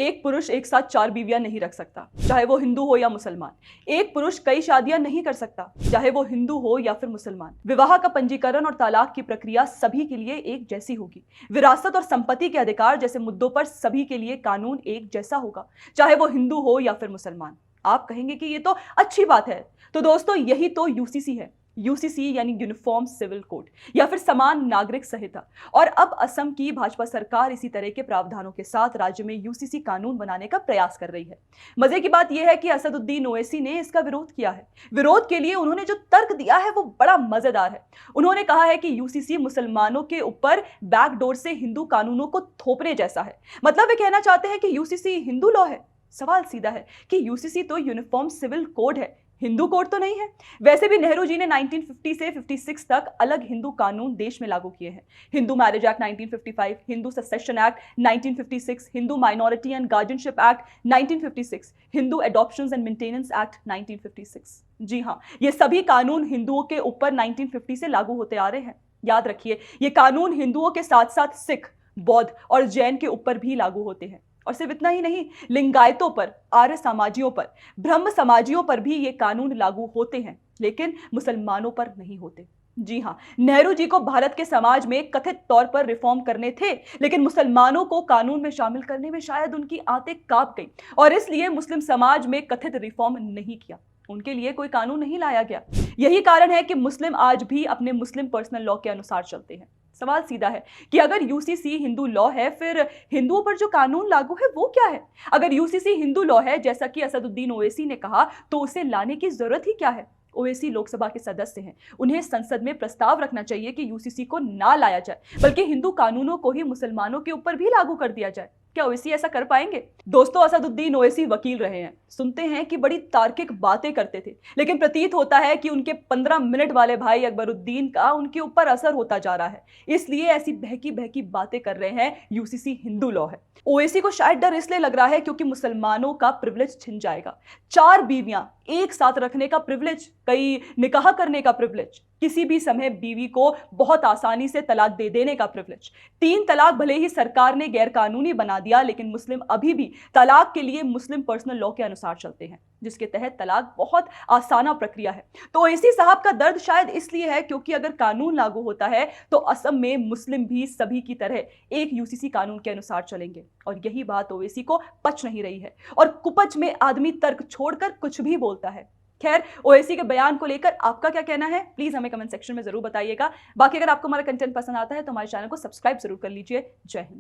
एक पुरुष एक साथ 4 बीवियां नहीं रख सकता, चाहे वो हिंदू हो या मुसलमान। एक पुरुष कई शादियां नहीं कर सकता, चाहे वो हिंदू हो या फिर मुसलमान। विवाह का पंजीकरण और तलाक की प्रक्रिया सभी के लिए एक जैसी होगी। विरासत और संपत्ति के अधिकार जैसे मुद्दों पर सभी के लिए कानून एक जैसा होगा, चाहे वो हिंदू हो या फिर मुसलमान। आप कहेंगे कि ये तो अच्छी बात है। तो दोस्तों, यही तो यूसीसी है। यूसीसी यानी यूनिफॉर्म सिविल कोड या फिर समान नागरिक संहिता। और अब असम की भाजपा सरकार इसी तरह के प्रावधानों के साथ राज्य में यूसीसी कानून बनाने का प्रयास कर रही है। मजे की बात यह है कि असदुद्दीन ओवैसी ने इसका विरोध किया है। विरोध के लिए उन्होंने जो तर्क दिया है वो बड़ा मजेदार है। उन्होंने कहा है कि यूसीसी मुसलमानों के ऊपर बैकडोर से हिंदू कानूनों को थोपने जैसा है। मतलब वे कहना चाहते हैं कि यूसीसी हिंदू लॉ है। सवाल सीधा है कि यूसीसी तो यूनिफॉर्म सिविल कोड है, हिंदू कोड तो नहीं है। वैसे भी नेहरू जी ने 1950 से 56 तक अलग हिंदू कानून देश में लागू किए हैं। Hindu marriage act 1955, Hindu succession act 1956, Hindu minority and guardianship act 1956, Hindu adoptions and maintenance act 1956। जी हाँ, ये सभी कानून हिंदुओं के ऊपर 1950 से लागू होते आ रहे हैं। याद रखिए, ये कानून हिंदुओं के साथ साथ सिख, बौद्ध और जैन के ऊपर भी लागू होते हैं। और सिर्फ इतना ही नहीं, लिंगायतों पर, आर्य समाजियों पर, ब्रह्म समाजियों पर भी ये कानून लागू होते हैं, लेकिन मुसलमानों पर नहीं होते। जी हाँ, नेहरू जी को भारत के समाज में कथित तौर पर रिफॉर्म करने थे, लेकिन मुसलमानों को कानून में शामिल करने में शायद उनकी आंतें कांप गई और इसलिए मुस्लिम समाज में कथित रिफॉर्म नहीं किया। उनके लिए कोई कानून नहीं लाया गया। यही कारण है कि मुस्लिम आज भी अपने मुस्लिम पर्सनल लॉ के अनुसार चलते हैं। सवाल सीधा है कि अगर यूसीसी हिंदू लॉ है, फिर हिंदुओं पर जो कानून लागू है वो क्या है? अगर यूसीसी हिंदू लॉ है, जैसा कि असदुद्दीन ओवैसी ने कहा, तो उसे लाने की जरूरत ही क्या है? ओवैसी लोकसभा के सदस्य हैं। उन्हें संसद में प्रस्ताव रखना चाहिए कि यूसीसी को ना लाया जाए, बल्कि हिंदू कानूनों को ही मुसलमानों के ऊपर भी लागू कर दिया जाए। क्या ओवैसी ऐसा कर पाएंगे? दोस्तों, असदुद्दीन ओवैसी वकील रहे हैं। सुनते हैं कि बड़ी तार्किक बातें करते थे, लेकिन प्रतीत होता है कि उनके 15 मिनट वाले भाई अकबरुद्दीन का उनके ऊपर असर होता जा रहा है। इसलिए ऐसी बहकी बहकी बातें कर रहे हैं। यूसीसी हिंदू लॉ है। ओवैसी को शायद डर इसलिए लग रहा है क्योंकि मुसलमानों का प्रिविलेज छिन जाएगा। 4 बीवियां एक साथ रखने का प्रिविलेज, कई निकाह करने का प्रिविलेज, किसी भी समय बीवी को बहुत आसानी से तलाक दे देने का प्रिविलेज। 3 तलाक भले ही सरकार ने गैर कानूनी बना दिया, लेकिन मुस्लिम अभी भी तलाक के लिए मुस्लिम पर्सनल लॉ के अनुसार चलते हैं, जिसके तहत तलाक बहुत आसाना प्रक्रिया है। तो ओवैसी साहब का दर्द शायद इसलिए है क्योंकि अगर कानून लागू होता है तो असम में मुस्लिम भी सभी की तरह एक यूसीसी कानून के अनुसार चलेंगे। और यही बात ओवैसी को पच नहीं रही है और कुपच में आदमी तर्क छोड़कर कुछ भी बोलता है। खैर, ओवैसी के बयान को लेकर आपका क्या कहना है, प्लीज हमें कमेंट सेक्शन में जरूर बताइएगा। बाकी अगर आपको हमारा कंटेंट पसंद आता है तो हमारे चैनल को सब्सक्राइब जरूर कर लीजिए। जय हिंद।